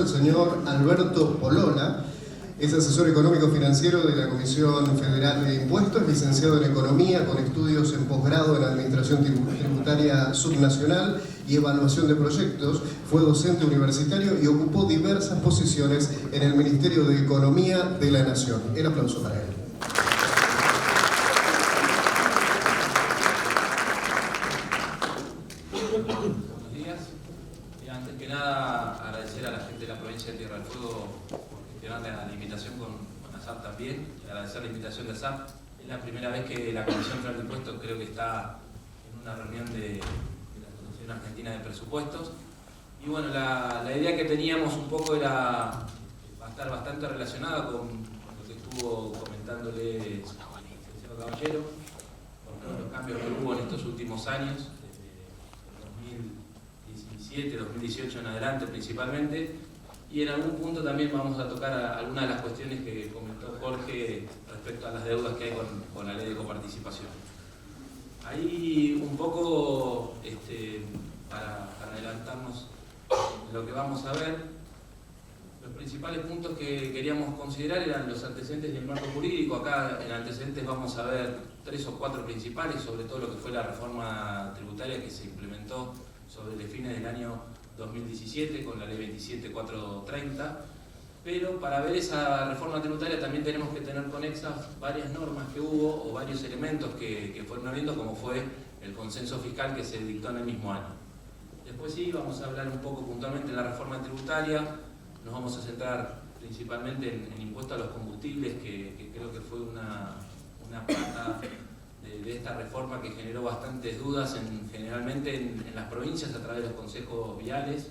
El señor Alberto Polola es asesor económico financiero de la Comisión Federal de Impuestos, licenciado en Economía con estudios en posgrado en Administración Tributaria Subnacional y Evaluación de Proyectos. Fue docente universitario y ocupó diversas posiciones en el Ministerio de Economía de la Nación. El aplauso para él. Buenos días. Antes que nada, agradecer a la gente de la provincia de Tierra del Fuego por gestionar la invitación con ASAP también, y agradecer la invitación de ASAP. Es la primera vez que la Comisión Federal de Impuestos creo que está en una reunión de la Asociación Argentina de Presupuestos. Y bueno, la idea que teníamos un poco era estar bastante relacionada con lo que estuvo comentándole el licenciado Caballero, con todos los cambios que hubo en estos últimos años, desde 2018 en adelante principalmente, y en algún punto también vamos a tocar algunas de las cuestiones que comentó Jorge respecto a las deudas que hay con la ley de coparticipación. Ahí un poco, para adelantarnos en lo que vamos a ver, los principales puntos que queríamos considerar eran los antecedentes y el marco jurídico. Acá en antecedentes vamos a ver 3 o 4 principales, sobre todo lo que fue la reforma tributaria que se implementó sobre los fines del año 2017 con la ley 27430, pero para ver esa reforma tributaria también tenemos que tener conexas varias normas que hubo o varios elementos que fueron habiendo, como fue el consenso fiscal que se dictó en el mismo año. Después sí, vamos a hablar un poco puntualmente de la reforma tributaria, nos vamos a centrar principalmente en impuestos a los combustibles, que creo que fue una pata de esta reforma que generó bastantes dudas generalmente en las provincias a través de los consejos viales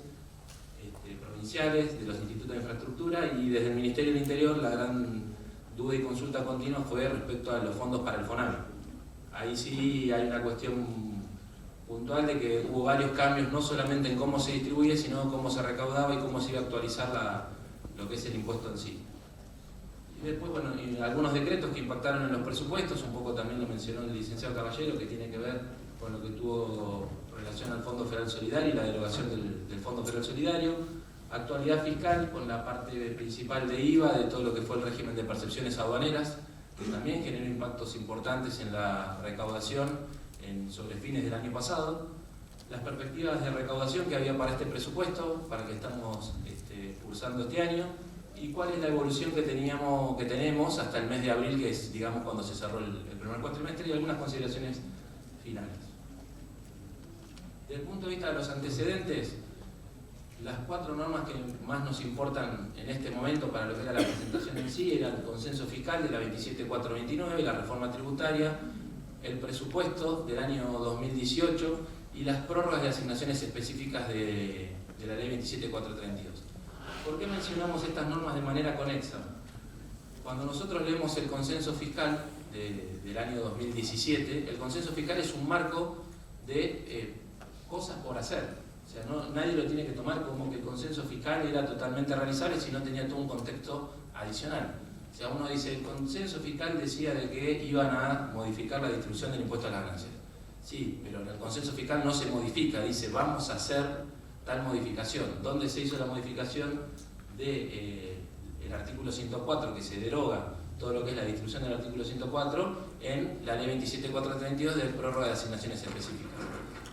provinciales, de los institutos de infraestructura, y desde el Ministerio del Interior la gran duda y consulta continua fue respecto a los fondos para el FONAVI. Ahí sí hay una cuestión puntual de que hubo varios cambios, no solamente en cómo se distribuye, sino cómo se recaudaba y cómo se iba a actualizar lo que es el impuesto en sí. Y después, bueno, algunos decretos que impactaron en los presupuestos, un poco también lo mencionó el licenciado Caballero, que tiene que ver con lo que tuvo relación al Fondo Federal Solidario y la derogación del Fondo Federal Solidario, actualidad fiscal con la parte principal de IVA, de todo lo que fue el régimen de percepciones aduaneras, que también generó impactos importantes en la recaudación sobre fines del año pasado, las perspectivas de recaudación que había para este presupuesto, para que estamos cursando este año, y cuál es la evolución que tenemos hasta el mes de abril, que es, digamos, cuando se cerró el primer cuatrimestre, y algunas consideraciones finales. Desde el punto de vista de los antecedentes, las 4 normas que más nos importan en este momento para lo que era la presentación en sí era el consenso fiscal de la 27429, la reforma tributaria, el presupuesto del año 2018 y las prórrogas de asignaciones específicas de la ley 27432. ¿Por qué mencionamos estas normas de manera conexa? Cuando nosotros leemos el consenso fiscal del año 2017, el consenso fiscal es un marco de cosas por hacer. O sea, nadie lo tiene que tomar como que el consenso fiscal era totalmente realizable si no tenía todo un contexto adicional. O sea, uno dice, el consenso fiscal decía de que iban a modificar la distribución del impuesto a las ganancias. Sí, pero el consenso fiscal no se modifica, dice, vamos a hacer tal modificación. ¿Dónde se hizo la modificación del artículo 104, que se deroga todo lo que es la distribución del artículo 104 en la ley 27432 de prórroga de asignaciones específicas?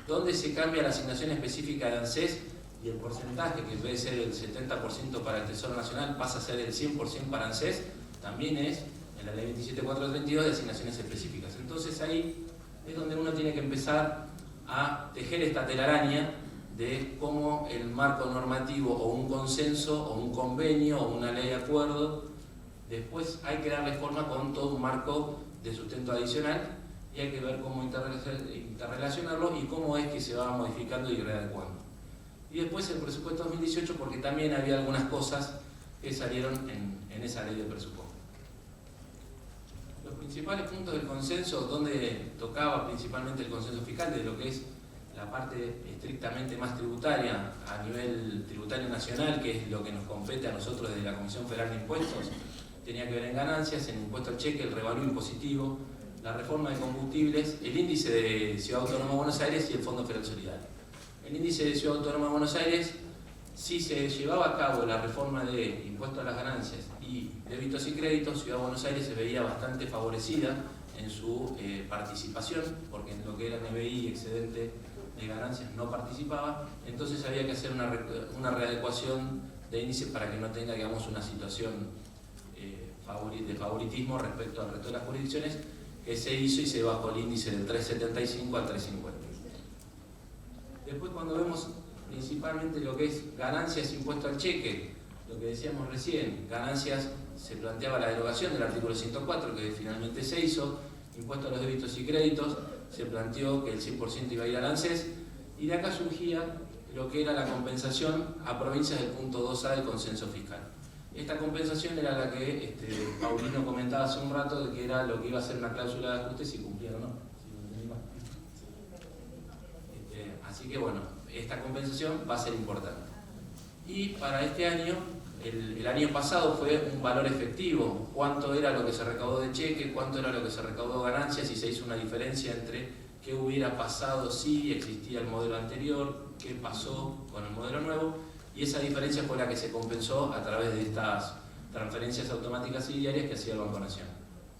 ¿Dónde se cambia la asignación específica de ANSES y el porcentaje, que en vez de ser el 70% para el Tesoro Nacional pasa a ser el 100% para ANSES? También es en la ley 27432 de asignaciones específicas. Entonces ahí es donde uno tiene que empezar a tejer esta telaraña de cómo el marco normativo o un consenso o un convenio o una ley de acuerdo, después hay que darle forma con todo un marco de sustento adicional y hay que ver cómo interrelacionarlo y cómo es que se va modificando y readecuando. Y después el presupuesto 2018, porque también había algunas cosas que salieron en esa ley de presupuesto. Los principales puntos del consenso, donde tocaba principalmente el consenso fiscal, de lo que es la parte estrictamente más tributaria a nivel tributario nacional, que es lo que nos compete a nosotros desde la Comisión Federal de Impuestos, tenía que ver en ganancias, en impuesto al cheque, el revalúo impositivo, la reforma de combustibles, el índice de Ciudad Autónoma de Buenos Aires y el Fondo Federal Solidario. El índice de Ciudad Autónoma de Buenos Aires Si se llevaba a cabo la reforma de impuesto a las ganancias y débitos y créditos, Ciudad de Buenos Aires se veía bastante favorecida en su participación, porque en lo que era NBI y excedente de ganancias no participaba, entonces había que hacer una readecuación de índice para que no tenga, digamos, una situación de favoritismo respecto al resto de las jurisdicciones, que se hizo y se bajó el índice del 3,75 al 3,50. Después, cuando vemos principalmente lo que es ganancias, impuesto al cheque, lo que decíamos recién, ganancias, se planteaba la derogación del artículo 104, que finalmente se hizo, impuesto a los débitos y créditos, se planteó que el 100% iba a ir al ANSES, y de acá surgía lo que era la compensación a provincias del punto 2A del consenso fiscal. Esta compensación era la que Paulino comentaba hace un rato, de que era lo que iba a ser una cláusula de ajuste si cumplía o no. Así que bueno, esta compensación va a ser importante. Y para este año, el año pasado fue un valor efectivo, cuánto era lo que se recaudó de cheque, cuánto era lo que se recaudó de ganancias, y se hizo una diferencia entre qué hubiera pasado si existía el modelo anterior, qué pasó con el modelo nuevo, y esa diferencia fue la que se compensó a través de estas transferencias automáticas y diarias que hacía el Banco Nación,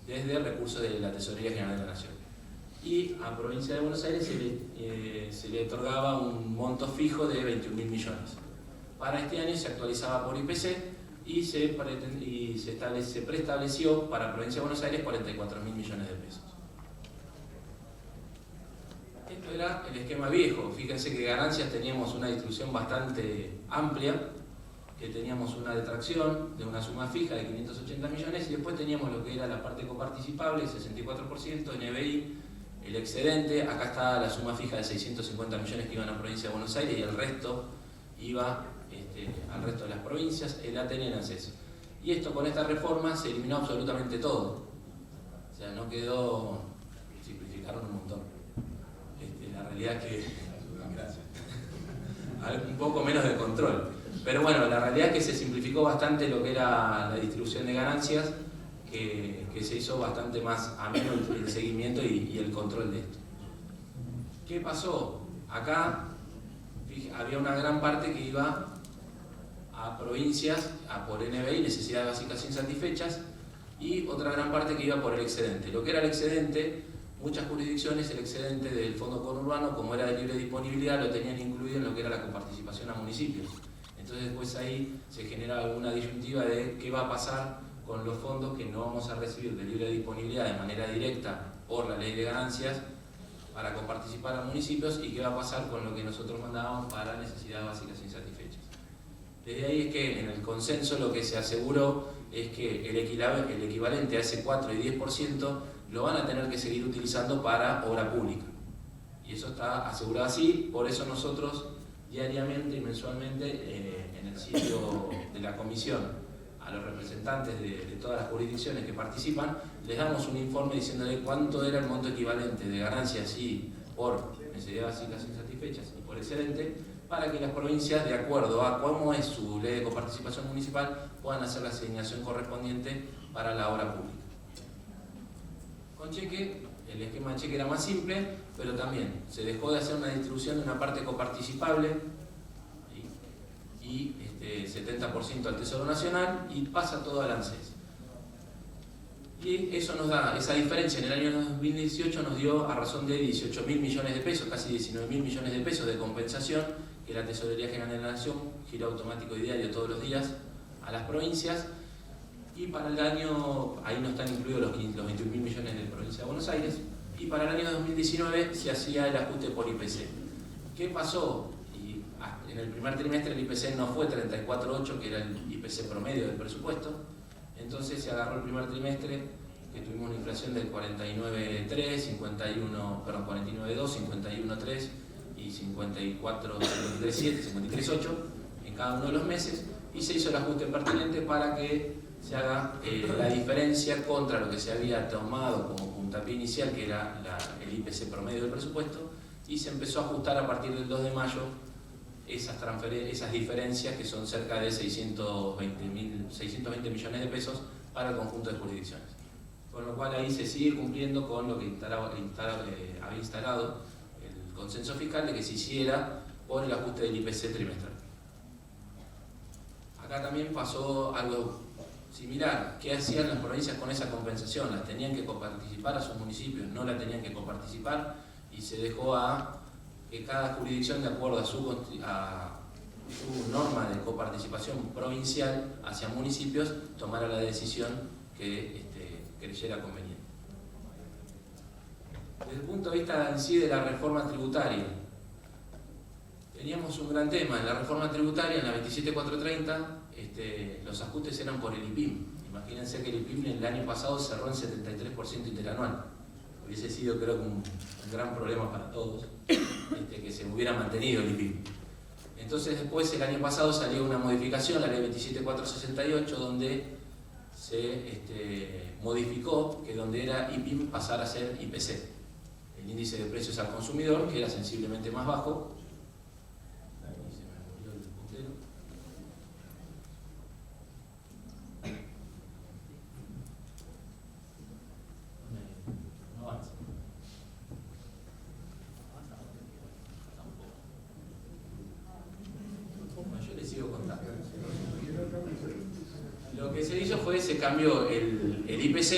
desde recursos de la Tesorería General de la Nación. Y a Provincia de Buenos Aires se le otorgaba un monto fijo de 21.000 millones. Para este año se actualizaba por IPC y se preestableció para Provincia de Buenos Aires 44.000 millones de pesos. Esto era el esquema viejo. Fíjense que ganancias teníamos una distribución bastante amplia, que teníamos una detracción de una suma fija de 580 millones, y después teníamos lo que era la parte coparticipable, 64%, NBI, el excedente. Acá está la suma fija de 650 millones que iban a Provincia de Buenos Aires, y el resto iba al resto de las provincias, el ATN en ANSES. Y esto, con esta reforma, se eliminó absolutamente todo. O sea, no quedó, simplificaron un montón. La realidad es que, gracias, un poco menos de control. Pero bueno, la realidad es que se simplificó bastante lo que era la distribución de ganancias, que se hizo bastante más ameno el seguimiento y el control de esto. ¿Qué pasó? Acá había una gran parte que iba a provincias, por NBI, necesidades básicas insatisfechas, y otra gran parte que iba por el excedente. Lo que era el excedente, muchas jurisdicciones, el excedente del fondo conurbano, como era de libre disponibilidad, lo tenían incluido en lo que era la coparticipación a municipios. Entonces después ahí se generaba alguna disyuntiva de qué va a pasar con los fondos que no vamos a recibir de libre disponibilidad de manera directa por la ley de ganancias para coparticipar a municipios, y qué va a pasar con lo que nosotros mandábamos para necesidades básicas insatisfechas. Desde ahí es que en el consenso lo que se aseguró es que el equivalente a ese 4 y 10% lo van a tener que seguir utilizando para obra pública. Y eso está asegurado así. Por eso nosotros diariamente y mensualmente en el sitio de la comisión, a los representantes de todas las jurisdicciones que participan, les damos un informe diciéndole cuánto era el monto equivalente de ganancias y por necesidades básicas insatisfechas y por excedente, para que las provincias, de acuerdo a cómo es su ley de coparticipación municipal, puedan hacer la asignación correspondiente para la obra pública. Con cheque, el esquema de cheque era más simple, pero también se dejó de hacer una distribución de una parte coparticipable y 70% al Tesoro Nacional, y pasa todo al ANSES. Y eso nos da, esa diferencia en el año 2018 nos dio a razón de 18.000 millones de pesos, casi 19.000 millones de pesos de compensación, que la Tesorería General de la Nación, giro automático y diario todos los días a las provincias. Y para el año, ahí no están incluidos los 21.000 millones de Provincia de Buenos Aires, y para el año 2019 se hacía el ajuste por IPC. ¿Qué pasó? En el primer trimestre el IPC no fue 34,8, que era el IPC promedio del presupuesto. Entonces se agarró el primer trimestre, que tuvimos una inflación del 49,3, 49,2, 51,3 y 53,7, 53,8 en cada uno de los meses, y se hizo el ajuste pertinente para que se haga la diferencia contra lo que se había tomado como puntapié inicial, que era el IPC promedio del presupuesto, y se empezó a ajustar a partir del 2 de mayo esas diferencias, que son cerca de 620 millones de pesos para el conjunto de jurisdicciones. Con lo cual ahí se sigue cumpliendo con lo que había instalado el consenso fiscal, de que se hiciera por el ajuste del IPC trimestral. Acá también pasó algo similar. ¿Qué hacían las provincias con esa compensación? ¿Las tenían que coparticipar a sus municipios? ¿No la tenían que coparticipar? Y se dejó a que cada jurisdicción, de acuerdo a su norma de coparticipación provincial hacia municipios, tomara la decisión que creyera conveniente. Desde el punto de vista en sí de la reforma tributaria, teníamos un gran tema. En la reforma tributaria, en la 27430, los ajustes eran por el IPIM. Imagínense que el IPIM el año pasado cerró en 73% interanual. Hubiese sido, creo, un gran problema para todos que se hubiera mantenido el IPIM. Entonces después, el año pasado, salió una modificación, la ley 27468, donde se modificó que donde era IPIM pasara a ser IPC, el índice de precios al consumidor, que era sensiblemente más bajo. Ahí se me murió el puntero. No avanza. Bueno, yo les sigo contando. Lo que se hizo fue, se cambió el IPC,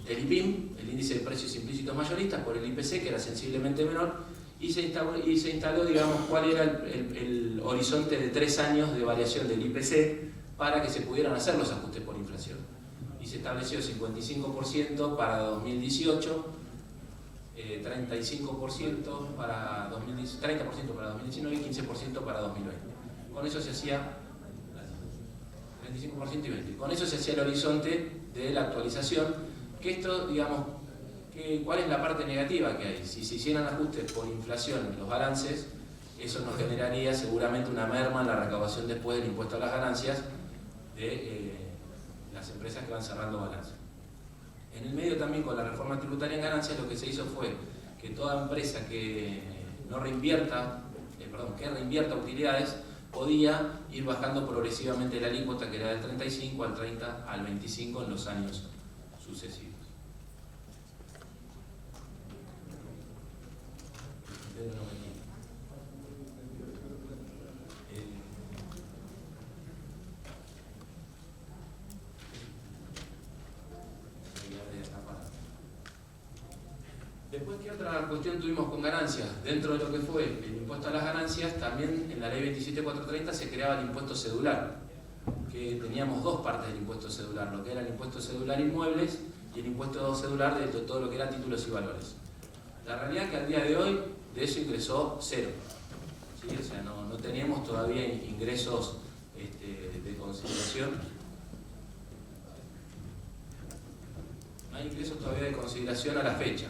el IPIM, el índice de precios implícitos mayoristas, por el IPC, que era sensiblemente menor, y se instaló, digamos, cuál era el horizonte de 3 años de variación del IPC para que se pudieran hacer los ajustes por inflación. Y se estableció 55% para 2018, 30% para 2019 y 15% para 2020. Con eso se hacía 25% y 20%. Con eso se hacía el horizonte de la actualización, que esto, digamos, ¿cuál es la parte negativa que hay? Si se hicieran ajustes por inflación en los balances, eso nos generaría seguramente una merma en la recaudación después del impuesto a las ganancias de las empresas que van cerrando balances. En el medio también, con la reforma tributaria en ganancias, lo que se hizo fue que toda empresa que reinvierta utilidades podía ir bajando progresivamente la alícuota, que era del 35 al 30 al 25 en los años sucesivos. Después, ¿qué otra cuestión tuvimos con ganancias? Dentro de lo que fue el impuesto a las ganancias, también en la ley 27430 se creaba el impuesto cedular, que teníamos dos partes del impuesto cedular, lo que era el impuesto cedular inmuebles y el impuesto cedular de todo lo que era títulos y valores. La realidad es que al día de hoy de eso ingresó cero, ¿sí? O sea, no teníamos todavía ingresos de consideración. No hay ingresos todavía de consideración a la fecha.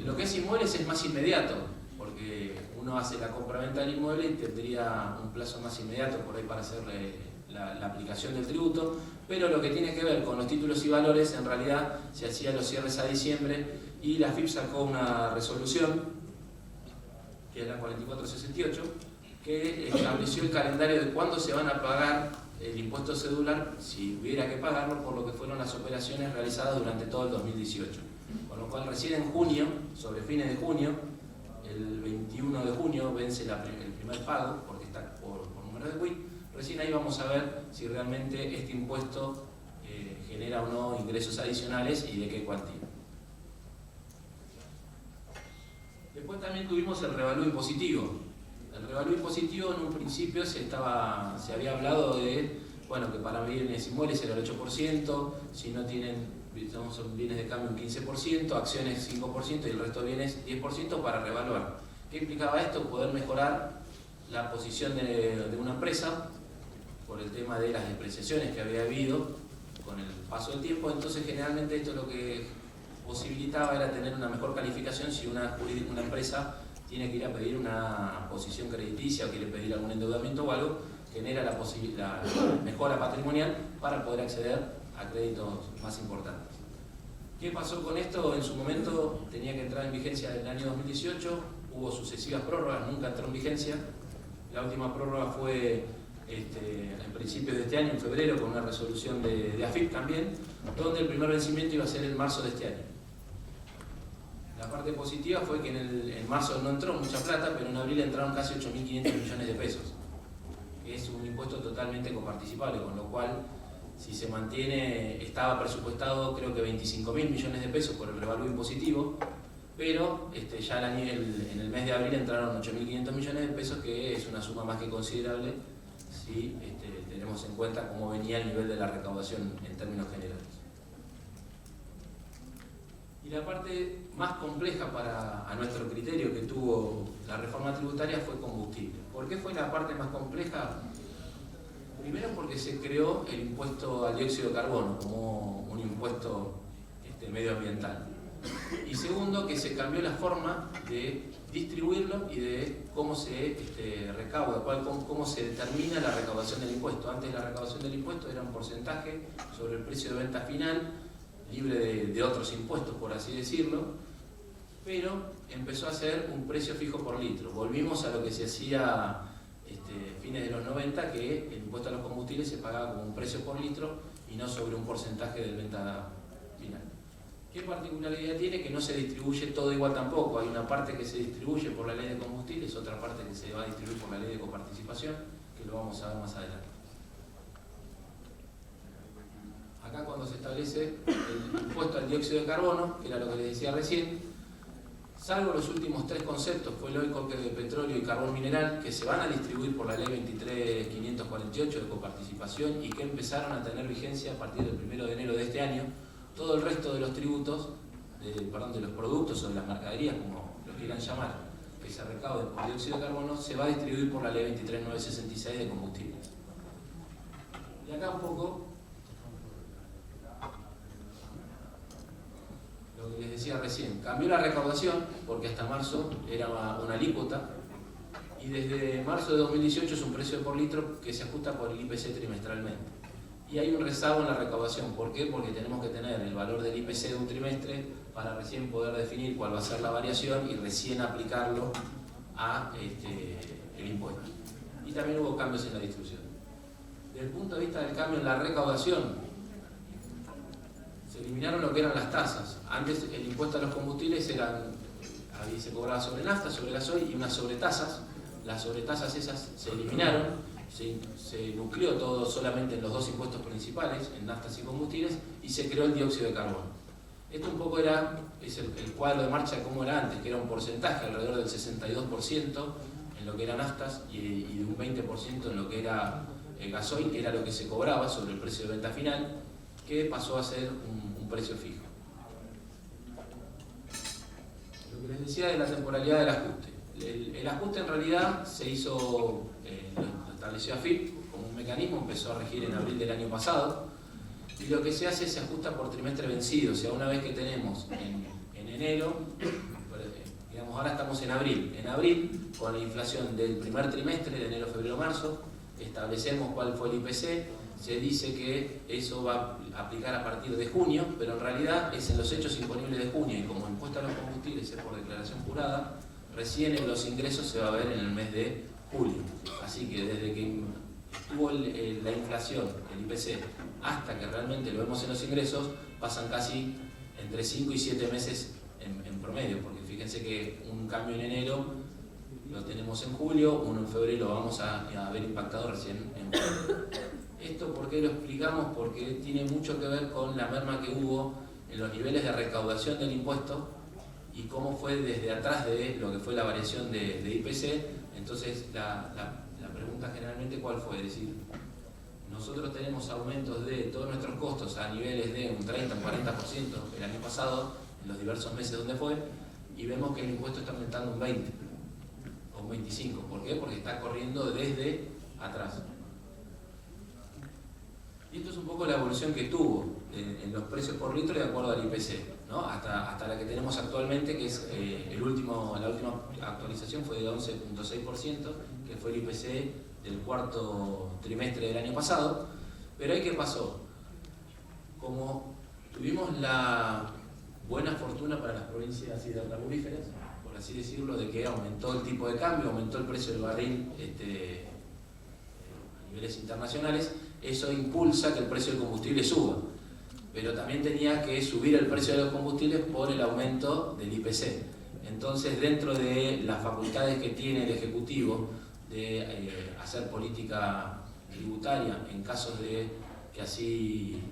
Lo que es inmuebles es más inmediato, porque uno hace la compra-venta del inmueble y tendría un plazo más inmediato por ahí para hacer la aplicación del tributo, pero lo que tiene que ver con los títulos y valores, en realidad se hacían los cierres a diciembre y la AFIP sacó una resolución, que es la 4468, que estableció el calendario de cuándo se van a pagar el impuesto cedular, si hubiera que pagarlo, por lo que fueron las operaciones realizadas durante todo el 2018. Con lo cual recién en junio, sobre fines de junio, el 21 de junio vence el primer pago, porque está por número de WIC, recién ahí vamos a ver si realmente este impuesto genera o no ingresos adicionales y de qué cuantía. Después también tuvimos el revalúo impositivo. El revalúo impositivo en un principio se había hablado de, bueno, que para bienes inmuebles era el 8%, si no tienen, son bienes de cambio un 15%, acciones 5% y el resto de bienes 10% para revaluar. ¿Qué implicaba esto? Poder mejorar la posición de una empresa por el tema de las depreciaciones que había habido con el paso del tiempo. Entonces generalmente esto lo que posibilitaba era tener una mejor calificación si una empresa tiene que ir a pedir una posición crediticia o quiere pedir algún endeudamiento o algo, genera la mejora patrimonial para poder acceder a créditos más importantes. ¿Qué pasó con esto? En su momento tenía que entrar en vigencia en el año 2018, hubo sucesivas prórrogas, nunca entró en vigencia. La última prórroga fue en principios de este año, en febrero, con una resolución de AFIP también, donde el primer vencimiento iba a ser en marzo de este año. La parte positiva fue que en marzo no entró mucha plata, pero en abril entraron casi 8.500 millones de pesos. que es un impuesto totalmente coparticipable, con lo cual, si se mantiene, estaba presupuestado creo que 25.000 millones de pesos por el revalúo impositivo, pero ya en el mes de abril entraron 8.500 millones de pesos, que es una suma más que considerable si tenemos en cuenta cómo venía el nivel de la recaudación en términos generales. Y la parte más compleja a nuestro criterio que tuvo la reforma tributaria fue combustible. ¿Por qué fue la parte más compleja? Primero porque se creó el impuesto al dióxido de carbono como un impuesto medioambiental. Y segundo, que se cambió la forma de distribuirlo y de cómo se recauda, cómo se determina la recaudación del impuesto. Antes la recaudación del impuesto era un porcentaje sobre el precio de venta final, libre de otros impuestos, por así decirlo, pero empezó a ser un precio fijo por litro. Volvimos a lo que se hacía fines de los 90, que el impuesto a los combustibles se pagaba como un precio por litro y no sobre un porcentaje de venta final. ¿Qué particularidad tiene? Que no se distribuye todo igual tampoco. Hay una parte que se distribuye por la ley de combustibles, otra parte que se va a distribuir por la ley de coparticipación, que lo vamos a ver más adelante. Acá cuando se establece el impuesto al dióxido de carbono, que era lo que les decía recién, salvo los últimos tres conceptos, fue el OICOR de petróleo y carbón mineral, que se van a distribuir por la ley 23.548 de coparticipación y que empezaron a tener vigencia a partir del 1 de enero de este año. Todo el resto de los tributos, de los productos o de las mercaderías, como los quieran llamar, que se recauden por dióxido de carbono, se va a distribuir por la ley 23.966 de combustibles. Y acá un poco lo que les decía recién, cambió la recaudación porque hasta marzo era una alícuota y desde marzo de 2018 es un precio por litro que se ajusta por el IPC trimestralmente. Y hay un rezago en la recaudación. ¿Por qué? Porque tenemos que tener el valor del IPC de un trimestre para recién poder definir cuál va a ser la variación y recién aplicarlo a el impuesto. Y también hubo cambios en la distribución. Desde el punto de vista del cambio en la recaudación, se eliminaron lo que eran las tasas. Antes el impuesto a los combustibles se cobraba sobre nafta, sobre gasoil y unas sobretasas. Las sobretasas esas se eliminaron, se nucleó todo solamente en los dos impuestos principales, en naftas y combustibles, y se creó el dióxido de carbono. Esto un poco es el cuadro de marcha como era antes, que era un porcentaje alrededor del 62% en lo que eran naftas y de un 20% en lo que era gasoil, que era lo que se cobraba sobre el precio de venta final, que pasó a ser un precio fijo. Lo que les decía de la temporalidad del ajuste. El ajuste en realidad se hizo, lo estableció AFIP como un mecanismo, empezó a regir en abril del año pasado, y lo que se hace es se ajusta por trimestre vencido. O sea, una vez que tenemos en enero, digamos ahora estamos en abril, con la inflación del primer trimestre, de enero, febrero, marzo, establecemos cuál fue el IPC, se dice que eso va a aplicar a partir de junio, pero en realidad es en los hechos imponibles de junio, y como impuesto a los combustibles es por declaración jurada, recién en los ingresos se va a ver en el mes de julio. Así que desde que tuvo la inflación, el IPC, hasta que realmente lo vemos en los ingresos, pasan casi entre 5 y 7 meses en promedio, porque fíjense que un cambio en enero lo tenemos en julio, uno en febrero lo vamos a ver impactado recién en julio. ¿Esto por qué lo explicamos? Porque tiene mucho que ver con la merma que hubo en los niveles de recaudación del impuesto y cómo fue desde atrás de lo que fue la variación de IPC. Entonces la pregunta generalmente ¿cuál fue? Es decir, nosotros tenemos aumentos de todos nuestros costos a niveles de un 30, un 40% el año pasado, en los diversos meses donde fue, y vemos que el impuesto está aumentando un 20 o un 25. ¿Por qué? Porque está corriendo desde atrás. Y esto es un poco la evolución que tuvo en los precios por litro de acuerdo al IPC, ¿no? Hasta la que tenemos actualmente, que es la última actualización fue de 11.6%, que fue el IPC del cuarto trimestre del año pasado. Pero ahí, ¿qué pasó? Como tuvimos la buena fortuna para las provincias hidrocarburíferas, por así decirlo, de que aumentó el tipo de cambio, aumentó el precio del barril a niveles internacionales, eso impulsa que el precio del combustible suba, pero también tenía que subir el precio de los combustibles por el aumento del IPC. Entonces, dentro de las facultades que tiene el Ejecutivo de hacer política tributaria en casos de que así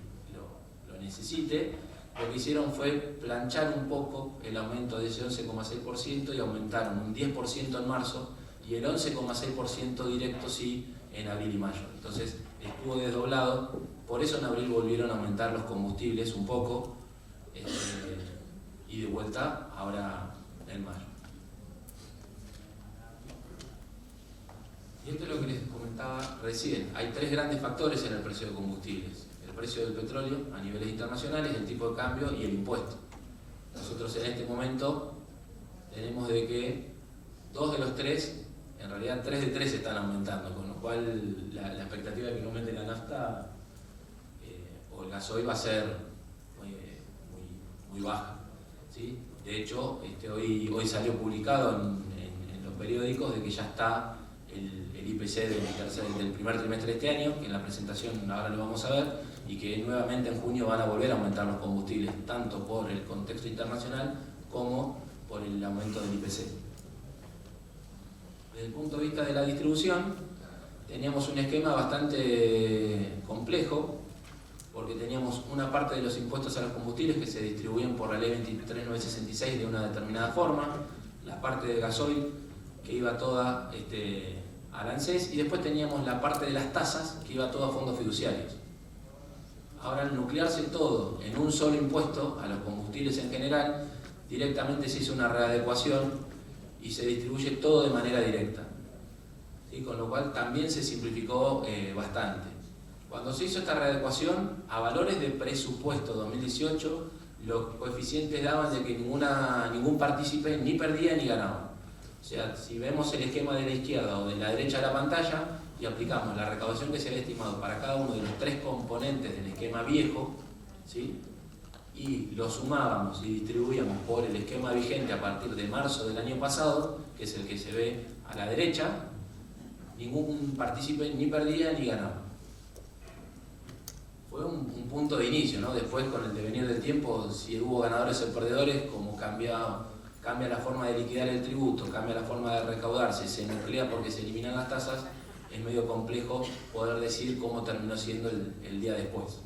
lo necesite, lo que hicieron fue planchar un poco el aumento de ese 11,6% y aumentaron un 10% en marzo y el 11,6% directo sí en abril y mayo. Entonces estuvo desdoblado, por eso en abril volvieron a aumentar los combustibles un poco y de vuelta ahora en mayo. Y esto es lo que les comentaba recién. Hay tres grandes factores en el precio de combustibles. El precio del petróleo a niveles internacionales, el tipo de cambio y el impuesto. Nosotros en este momento tenemos de que 2 de los 3, en realidad 3 de 3 están aumentando, con lo cual la expectativa de que aumente la nafta o el gasoil va a ser muy baja, ¿sí? De hecho, hoy salió publicado en los periódicos de que ya está el IPC del primer trimestre de este año, que en la presentación ahora lo vamos a ver, y que nuevamente en junio van a volver a aumentar los combustibles, tanto por el contexto internacional como por el aumento del IPC. Desde el punto de vista de la distribución, teníamos un esquema bastante complejo, porque teníamos una parte de los impuestos a los combustibles que se distribuían por la ley 23.966 de una determinada forma, la parte de gasoil que iba toda al ANSES, y después teníamos la parte de las tasas que iba toda a fondos fiduciarios. Ahora, al nuclearse todo en un solo impuesto a los combustibles en general, directamente se hizo una readecuación y se distribuye todo de manera directa, ¿sí? Con lo cual también se simplificó bastante. Cuando se hizo esta readecuación a valores de presupuesto 2018, los coeficientes daban de que ningún partícipe ni perdía ni ganaba. O sea, si vemos el esquema de la izquierda o de la derecha de la pantalla y aplicamos la recaudación que se había estimado para cada uno de los 3 componentes del esquema viejo, ¿sí? Y lo sumábamos y distribuíamos por el esquema vigente a partir de marzo del año pasado, que es el que se ve a la derecha, ningún partícipe ni perdía ni ganaba. Fue un punto de inicio, ¿no? Después, con el devenir del tiempo, si hubo ganadores o perdedores, como cambia la forma de liquidar el tributo, cambia la forma de recaudarse, se nuclea porque se eliminan las tasas, es medio complejo poder decir cómo terminó siendo el día después.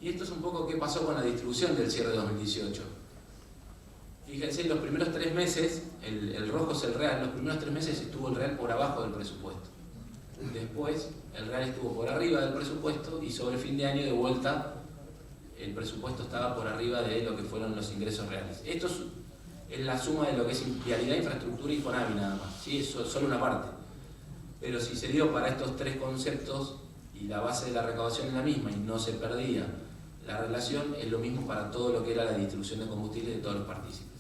Y esto es un poco qué pasó con la distribución del cierre de 2018. Fíjense, los primeros 3 meses, el rojo es el real, los primeros 3 meses estuvo el real por abajo del presupuesto. Después, el real estuvo por arriba del presupuesto y sobre fin de año, de vuelta, el presupuesto estaba por arriba de lo que fueron los ingresos reales. Esto es la suma de lo que es vialidad, infraestructura y Fonavi nada más, ¿sí? Eso es solo una parte. Pero si se dio para estos 3 conceptos y la base de la recaudación es la misma y no se perdía la relación, es lo mismo para todo lo que era la distribución de combustible de todos los partícipes.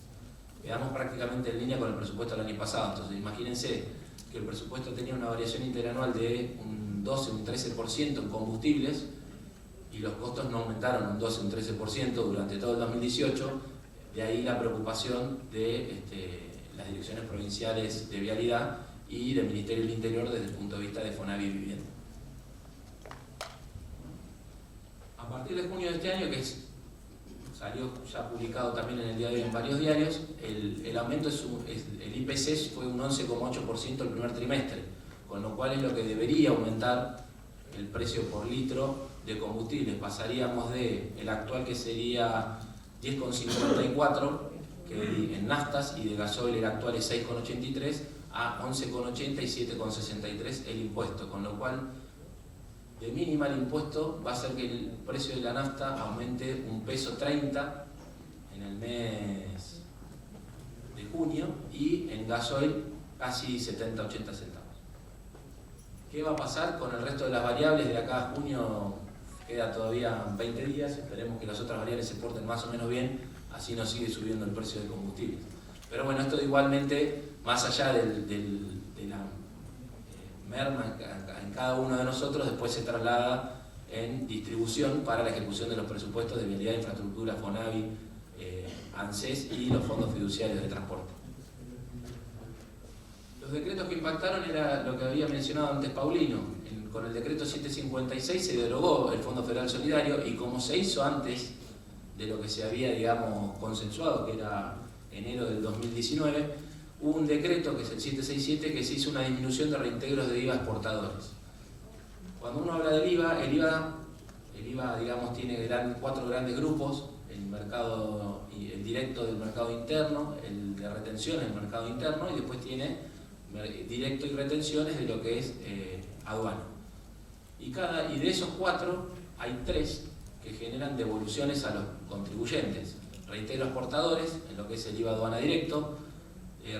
Quedamos prácticamente en línea con el presupuesto del año pasado. Entonces imagínense que el presupuesto tenía una variación interanual de un 12, un 13% en combustibles, y los costos no aumentaron un 12, un 13% durante todo el 2018, de ahí la preocupación de las direcciones provinciales de vialidad y del Ministerio del Interior desde el punto de vista de Fonavi y Vivienda. A partir de junio de este año, que salió ya publicado también en el día de hoy en varios diarios, el aumento el IPC fue un 11,8% el primer trimestre, con lo cual es lo que debería aumentar el precio por litro de combustibles. Pasaríamos de el actual, que sería 10,54 en naftas, y de gasoil el actual es 6,83, a 11,80 y 7,63 el impuesto, con lo cual de mínima el impuesto va a hacer que el precio de la nafta aumente un $1.30 en el mes de junio, y en gasoil casi 70-80 centavos. ¿Qué va a pasar con el resto de las variables de acá a junio? Queda todavía 20 días, esperemos que las otras variables se porten más o menos bien, así no sigue subiendo el precio del combustible. Pero bueno, esto igualmente, más allá de la merma en cada uno de nosotros, después se traslada en distribución para la ejecución de los presupuestos de vialidad, infraestructura, Fonavi, ANSES y los fondos fiduciarios de transporte. Los decretos que impactaron era lo que había mencionado antes Paulino. Con el decreto 756 se derogó el Fondo Federal Solidario, y como se hizo antes de lo que se había, digamos, consensuado, que era enero del 2019, hubo un decreto, que es el 767, que se hizo una disminución de reintegros de IVA exportadores. Cuando uno habla del IVA, el IVA digamos, tiene 4 grandes grupos: el mercado, el directo del mercado interno, el de retenciones del mercado interno, y después tiene directo y retenciones de lo que es aduana. Y de esos 4 hay 3 que generan devoluciones a los contribuyentes: reintegro a exportadores, en lo que es el IVA aduana directo;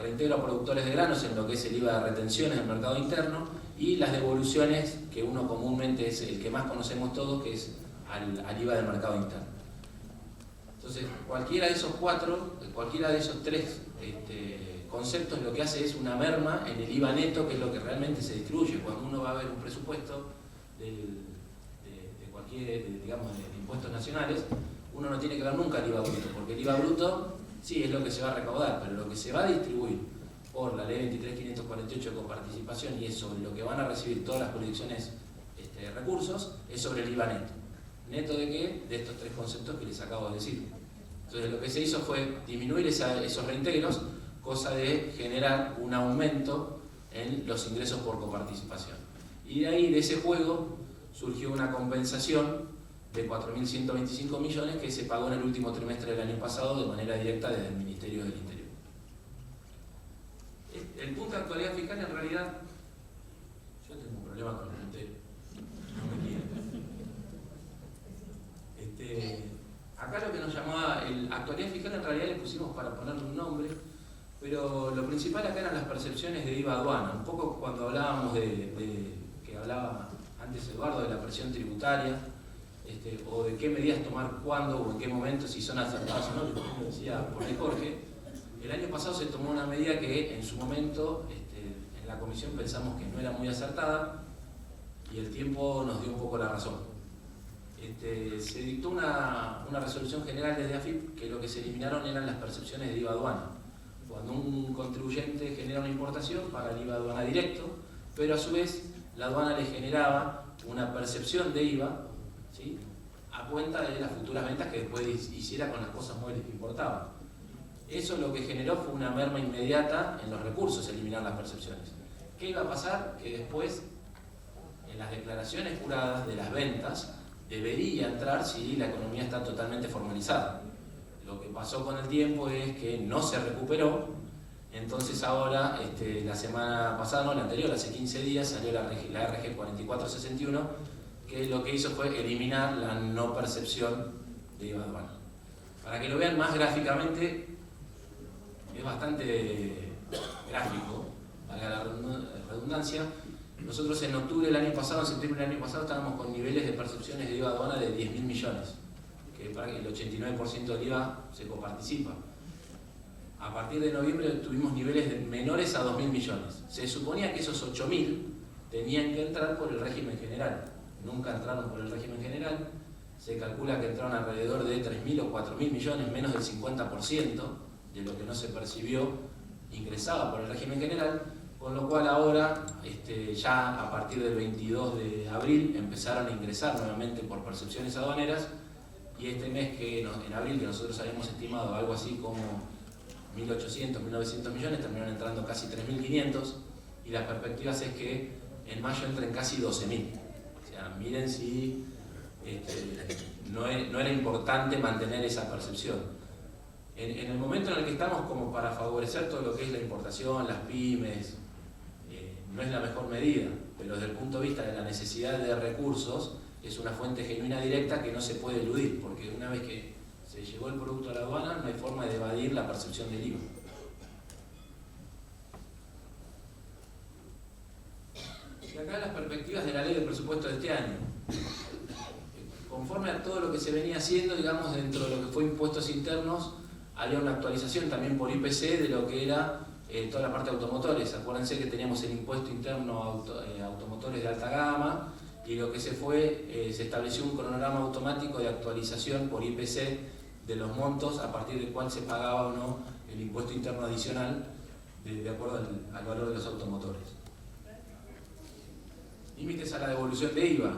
reintegro a productores de granos, en lo que es el IVA de retenciones del mercado interno; y las devoluciones, que uno comúnmente es el que más conocemos todos, que es al IVA del mercado interno. Entonces, cualquiera de esos 3 conceptos lo que hace es una merma en el IVA neto, que es lo que realmente se distribuye. Cuando uno va a ver un presupuesto de impuestos nacionales, uno no tiene que ver nunca el IVA bruto, porque el IVA bruto sí es lo que se va a recaudar, pero lo que se va a distribuir por la ley 23.548 de coparticipación, y es sobre lo que van a recibir todas las jurisdicciones de recursos, es sobre el IVA neto. ¿Neto de qué? De estos 3 conceptos que les acabo de decir. Entonces lo que se hizo fue disminuir esos reintegros, cosa de generar un aumento en los ingresos por coparticipación. Y de ahí, de ese juego, surgió una compensación de 4.125 millones que se pagó en el último trimestre del año pasado de manera directa desde el Ministerio del Interior. El punto de actualidad fiscal, en realidad, yo tengo un problema con el puntero, no me quieren. Acá lo que nos llamaba actualidad fiscal, en realidad le pusimos para ponerle un nombre, pero lo principal acá eran las percepciones de IVA aduana. Un poco cuando hablábamos que hablaba antes Eduardo de la presión tributaria, o de qué medidas tomar cuándo o en qué momento, si son acertadas o no, lo decía por ahí Jorge. El año pasado se tomó una medida que en su momento en la comisión pensamos que no era muy acertada, y el tiempo nos dio un poco la razón. Se dictó una resolución general desde AFIP que lo que se eliminaron eran las percepciones de IVA aduana. Cuando un contribuyente genera una importación, paga el IVA aduana directo, pero a su vez la aduana le generaba una percepción de IVA, ¿sí?, a cuenta de las futuras ventas que después hiciera con las cosas móviles que importaba. Eso lo que generó fue una merma inmediata en los recursos, eliminar las percepciones. ¿Qué iba a pasar? Que después, en las declaraciones juradas de las ventas, debería entrar si la economía está totalmente formalizada. Lo que pasó con el tiempo es que no se recuperó. Entonces ahora, la semana pasada, no, la anterior, hace 15 días, salió la RG 4461, que lo que hizo fue eliminar la no percepción de IVA aduana. Para que lo vean más gráficamente, es bastante gráfico, valga la redundancia. Nosotros en octubre del año pasado, en septiembre del año pasado, estábamos con niveles de percepciones de IVA aduana de 10.000 millones, que para el 89% del IVA se coparticipa. A partir de noviembre tuvimos niveles menores a 2.000 millones. Se suponía que esos 8.000 tenían que entrar por el régimen general. Nunca entraron por el régimen general. Se calcula que entraron alrededor de 3.000 o 4.000 millones, menos del 50% de lo que no se percibió ingresaba por el régimen general, con lo cual ahora, ya a partir del 22 de abril, empezaron a ingresar nuevamente por percepciones aduaneras, y este mes, en abril, que nosotros habíamos estimado algo así como 1.800, 1.900 millones, terminaron entrando casi 3.500, y las perspectivas es que en mayo entren casi 12.000. O sea, miren si no era importante mantener esa percepción. En el momento en el que estamos, como para favorecer todo lo que es la importación, las pymes, no es la mejor medida, pero desde el punto de vista de la necesidad de recursos, es una fuente genuina directa que no se puede eludir, porque una vez que se llegó el producto a la aduana, no hay forma de evadir la percepción del IVA. Y acá las perspectivas de la ley de presupuesto de este año. Conforme a todo lo que se venía haciendo, digamos, dentro de lo que fue impuestos internos, había una actualización también por IPC de lo que era toda la parte de automotores. Acuérdense que teníamos el impuesto interno a automotores de alta gama, y lo que se estableció un cronograma automático de actualización por IPC de los montos a partir del cual se pagaba o no el impuesto interno adicional de acuerdo al valor de los automotores. Límites a la devolución de IVA.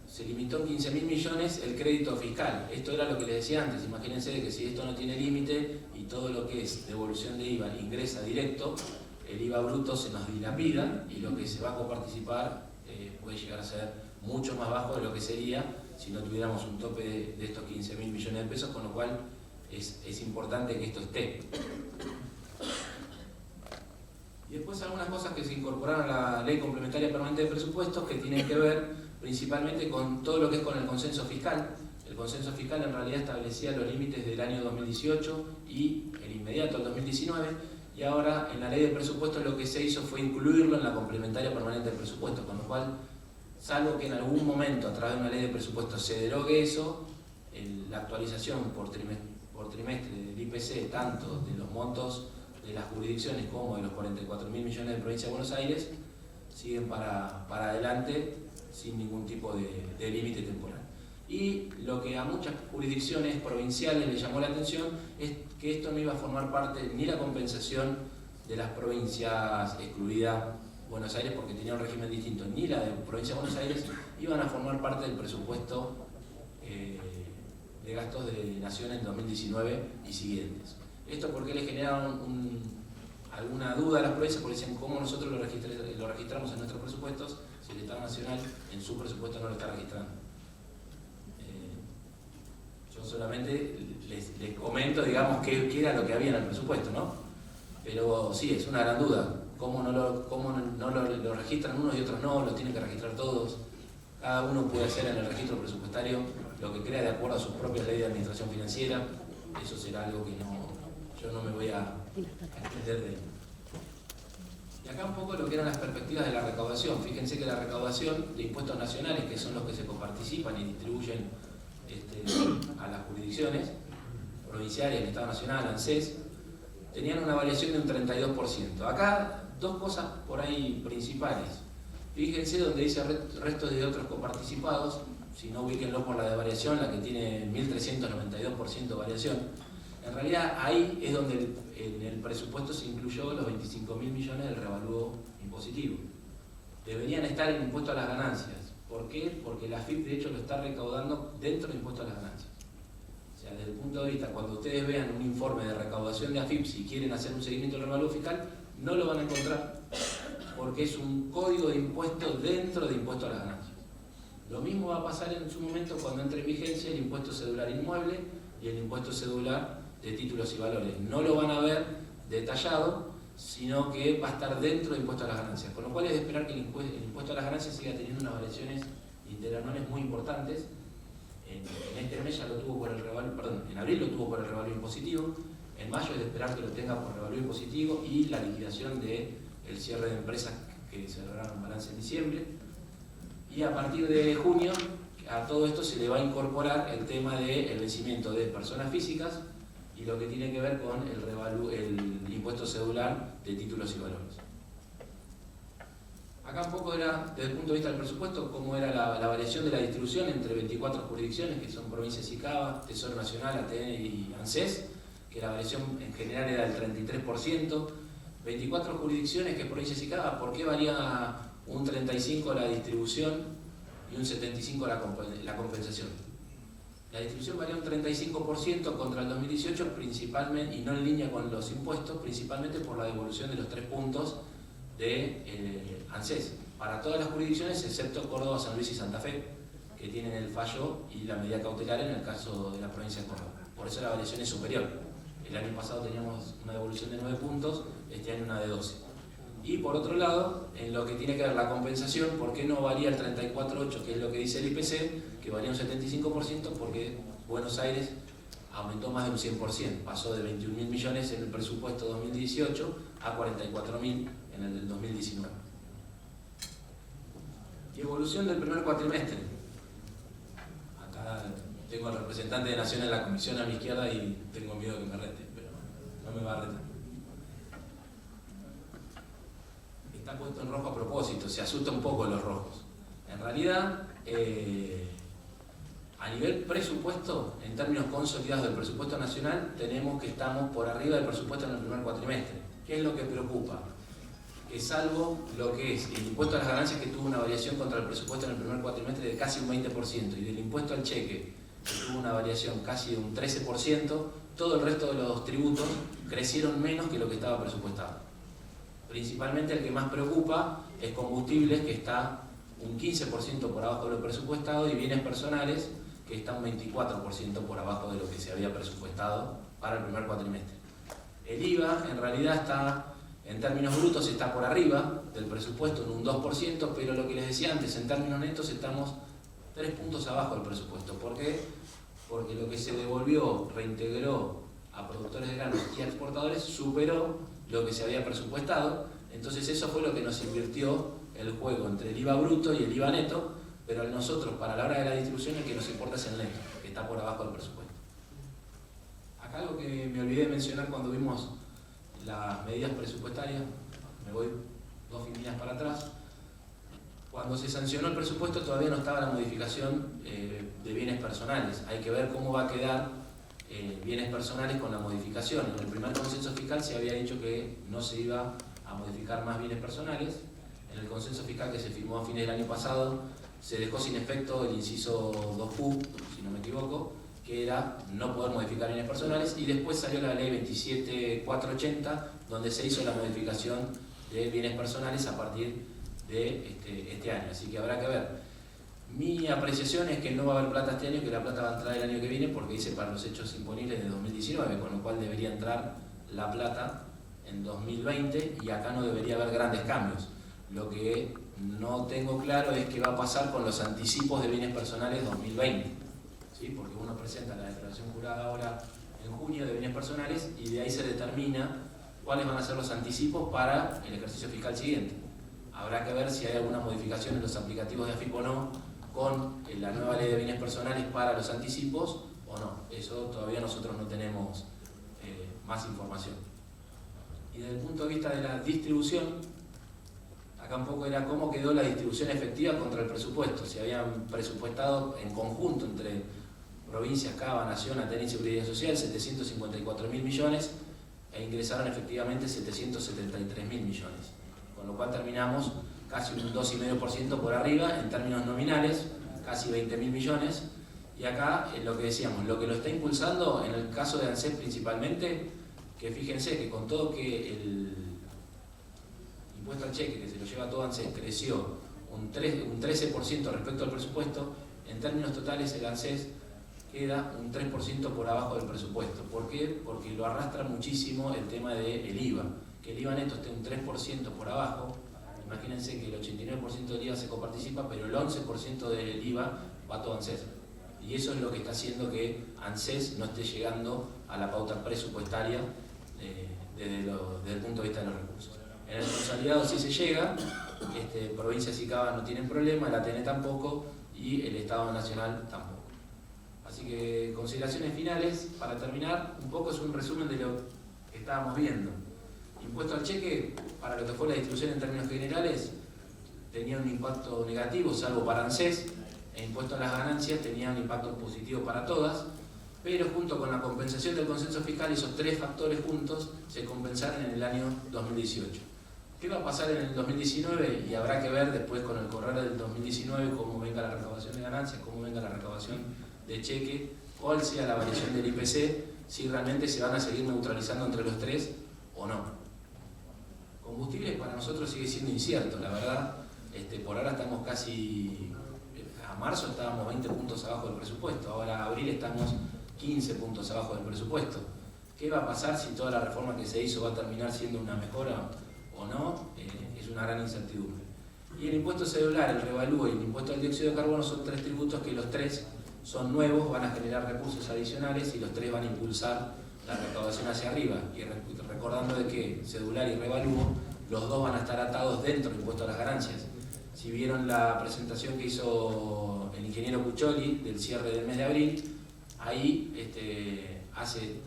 se limitó en 15.000 millones el crédito fiscal. Esto era lo que les decía antes. Imagínense que si esto no tiene límite y todo lo que es devolución de IVA ingresa directo, el IVA bruto se nos dilapida y lo que se va a coparticipar puede llegar a ser mucho más bajo de lo que sería si no tuviéramos un tope de estos 15.000 millones de pesos, con lo cual es importante que esto esté. Y después algunas cosas que se incorporaron a la Ley Complementaria Permanente de Presupuestos que tienen que ver principalmente con todo lo que es con el consenso fiscal. El consenso fiscal en realidad establecía los límites del año 2018 y el inmediato al 2019, y ahora en la Ley de Presupuestos lo que se hizo fue incluirlo en la Complementaria Permanente de Presupuestos, con lo cual, salvo que en algún momento a través de una Ley de Presupuestos se derogue eso, la actualización por trimestre del IPC, tanto de los montos de las jurisdicciones como de los 44.000 millones de provincia de Buenos Aires, siguen para adelante sin ningún tipo de límite temporal. Y lo que a muchas jurisdicciones provinciales les llamó la atención es que esto no iba a formar parte ni la compensación de las provincias excluidas Buenos Aires, porque tenía un régimen distinto, ni la de provincia de Buenos Aires, iban a formar parte del presupuesto de gastos de Nación en 2019 y siguientes. Esto porque le generaron alguna duda a las provincias, porque dicen cómo nosotros lo registramos en nuestros presupuestos si el Estado Nacional en su presupuesto no lo está registrando. Yo solamente les comento, digamos, qué era lo que había en el presupuesto, ¿no? Pero sí, es una gran duda. ¿Cómo no lo registran unos y otros no? Lo tienen que registrar todos. Cada uno puede hacer en el registro presupuestario lo que crea de acuerdo a sus propias leyes de administración financiera. Eso será algo que yo no me voy a extender de él. Y acá un poco lo que eran las perspectivas de la recaudación. Fíjense que la recaudación de impuestos nacionales, que son los que se coparticipan y distribuyen a las jurisdicciones provinciales, el Estado Nacional, ANSES, tenían una variación de un 32%. Acá dos cosas por ahí principales. Fíjense donde dice restos de otros coparticipados, si no ubíquenlo por la de variación, la que tiene 1.392% de variación. En realidad ahí es donde en el presupuesto se incluyó los 25.000 millones del revalúo impositivo. Deberían estar en impuesto a las ganancias. ¿Por qué? Porque la AFIP de hecho lo está recaudando dentro del impuesto a las ganancias. O sea, desde el punto de vista, cuando ustedes vean un informe de recaudación de AFIP, si quieren hacer un seguimiento del revalúo fiscal, no lo van a encontrar, porque es un código de impuesto dentro de impuesto a las ganancias. Lo mismo va a pasar en su momento cuando entre en vigencia el impuesto cedular inmueble y el impuesto cedular de títulos y valores. No lo van a ver detallado, sino que va a estar dentro del impuesto a las ganancias. Con lo cual es de esperar que el impuesto a las ganancias siga teniendo unas variaciones interanuales muy importantes. En este mes ya lo tuvo por el revalúo, perdón, en abril lo tuvo por el revalúo impositivo, en mayo es de esperar que lo tenga por revalúo impositivo y la liquidación del cierre de empresas que cerraron balance en diciembre. Y a partir de junio a todo esto se le va a incorporar el tema del vencimiento de personas físicas y lo que tiene que ver con el impuesto cedular de títulos y valores. Acá un poco era, desde el punto de vista del presupuesto, cómo era la variación de la distribución entre 24 jurisdicciones, que son provincias y CABA, Tesoro Nacional, ATN y ANSES, que la variación en general era del 33%. 24 jurisdicciones que provincias y CABA, ¿por qué varía un 35% la distribución y un 75% la compensación? La distribución varía un 35% contra el 2018, principalmente, y no en línea con los impuestos, principalmente por la devolución de los 3 puntos de ANSES, para todas las jurisdicciones excepto Córdoba, San Luis y Santa Fe, que tienen el fallo y la medida cautelar en el caso de la provincia de Córdoba. Por eso la variación es superior. El año pasado teníamos una devolución de 9 puntos, este año una de 12. Y por otro lado, en lo que tiene que ver la compensación, ¿por qué no varía el 34,8%, que es lo que dice el IPC, que varía un 75%? Porque Buenos Aires aumentó más de un 100%, pasó de 21.000 millones en el presupuesto 2018 a 44.000 en el del 2019. Y evolución del primer cuatrimestre. Acá tengo al representante de Nación en la comisión a mi izquierda y tengo miedo que me rete, pero no me va a retar. Está puesto en rojo a propósito, se asusta un poco los rojos. En realidad, a nivel presupuesto, en términos consolidados del presupuesto nacional, tenemos que estamos por arriba del presupuesto en el primer cuatrimestre. ¿Qué es lo que preocupa? que salvo lo que es el impuesto a las ganancias, que tuvo una variación contra el presupuesto en el primer cuatrimestre de casi un 20%, y del impuesto al cheque, que tuvo una variación casi de un 13%, todo el resto de los tributos crecieron menos que lo que estaba presupuestado. Principalmente el que más preocupa es combustibles, que está un 15% por abajo de lo presupuestado, y bienes personales, que está un 24% por abajo de lo que se había presupuestado para el primer cuatrimestre. El IVA en realidad está, en términos brutos, está por arriba del presupuesto en un 2%, pero lo que les decía antes, en términos netos estamos 3 puntos abajo del presupuesto. ¿Por qué? Porque lo que se devolvió, reintegró a productores de granos y a exportadores, superó lo que se había presupuestado. Entonces eso fue lo que nos invirtió el juego entre el IVA bruto y el IVA neto, pero a nosotros, para la hora de la distribución, el que nos importa es el neto, que está por abajo del presupuesto. Acá algo que me olvidé de mencionar cuando vimos las medidas presupuestarias, me voy 2 líneas para atrás. Cuando se sancionó el presupuesto todavía no estaba la modificación de bienes personales. Hay que ver cómo va a quedar bienes personales con la modificación. En el primer consenso fiscal se había dicho que no se iba a modificar más bienes personales. En el consenso fiscal que se firmó a fines del año pasado se dejó sin efecto el inciso 2Q, si no me equivoco, que era no poder modificar bienes personales, y después salió la ley 27480, donde se hizo la modificación de bienes personales a partir de este año. Así que habrá que ver. Mi apreciación es que no va a haber plata este año, que la plata va a entrar el año que viene, porque dice para los hechos imponibles de 2019, con lo cual debería entrar la plata en 2020, y acá no debería haber grandes cambios. Lo que no tengo claro es qué va a pasar con los anticipos de bienes personales 2020, ¿sí? Porque uno presenta la declaración jurada ahora en junio de bienes personales, y de ahí se determina cuáles van a ser los anticipos para el ejercicio fiscal siguiente. Habrá que ver si hay alguna modificación en los aplicativos de AFIP o no, con la nueva ley de bienes personales para los anticipos o no. Eso todavía nosotros no tenemos más información. Y desde el punto de vista de la distribución, acá un poco era cómo quedó la distribución efectiva contra el presupuesto. Se habían presupuestado en conjunto entre provincias, Cava, Nación, Atenea y Seguridad Social 754.000 millones, e ingresaron efectivamente 773.000 millones. Con lo cual terminamos casi un 2,5% por arriba en términos nominales, casi 20.000 millones. Y acá lo que decíamos, lo que lo está impulsando en el caso de ANSES principalmente, que fíjense que con todo que el impuesto al cheque, que se lo lleva todo ANSES, creció un 13% respecto al presupuesto, en términos totales el ANSES queda un 3% por abajo del presupuesto. ¿Por qué? Porque lo arrastra muchísimo el tema del IVA. Que el IVA neto esté un 3% por abajo. Imagínense que el 89% del IVA se coparticipa, pero el 11% del IVA va todo a ANSES. Y eso es lo que está haciendo que ANSES no esté llegando a la pauta presupuestaria desde el punto de vista de los recursos. En el consolidado sí se llega, provincias y Cava no tienen problema, el Atenea tampoco, y el Estado Nacional tampoco. Así que consideraciones finales, para terminar, un poco es un resumen de lo que estábamos viendo. Impuesto al cheque, para lo que fue la distribución en términos generales, tenía un impacto negativo, salvo para ANSES, e impuesto a las ganancias tenía un impacto positivo para todas, pero junto con la compensación del consenso fiscal, esos 3 factores juntos se compensaron en el año 2018. ¿Qué va a pasar en el 2019? Y habrá que ver después con el correr del 2019 cómo venga la recaudación de ganancias, cómo venga la recaudación de cheque, cuál sea la variación del IPC, si realmente se van a seguir neutralizando entre los 3 o no. Combustibles para nosotros sigue siendo incierto, la verdad. Por ahora estamos casi, a marzo estábamos 20 puntos abajo del presupuesto, ahora a abril estamos 15 puntos abajo del presupuesto. ¿Qué va a pasar si toda la reforma que se hizo va a terminar siendo una mejora o no? Es una gran incertidumbre. Y el impuesto celular, el revalúo y el impuesto al dióxido de carbono son 3 tributos que los 3 son nuevos, van a generar recursos adicionales y los 3 van a impulsar la recaudación hacia arriba. Y recordando de que cedular y revalúo, los 2 van a estar atados dentro del impuesto a las ganancias. Si vieron la presentación que hizo el ingeniero Cuccioli del cierre del mes de abril, ahí hace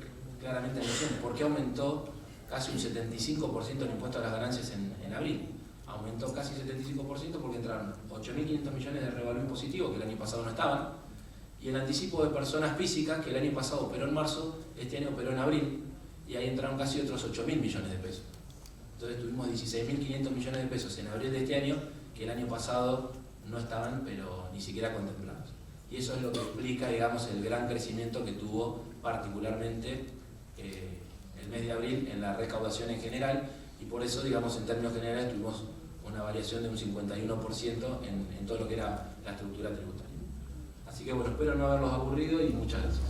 claramente alusión por qué aumentó casi un 75% el impuesto a las ganancias en abril. Aumentó casi 75% porque entraron 8.500 millones de revalúo impositivo, que el año pasado no estaban, y el anticipo de personas físicas, que el año pasado operó en marzo, este año operó en abril, y ahí entraron casi otros 8.000 millones de pesos. Entonces tuvimos 16.500 millones de pesos en abril de este año, que el año pasado no estaban, pero ni siquiera contemplados. Y eso es lo que explica, digamos, el gran crecimiento que tuvo particularmente el mes de abril en la recaudación en general, y por eso, digamos, en términos generales tuvimos una variación de un 51% en todo lo que era la estructura tributaria. Así que bueno, espero no haberlos aburrido y muchas gracias.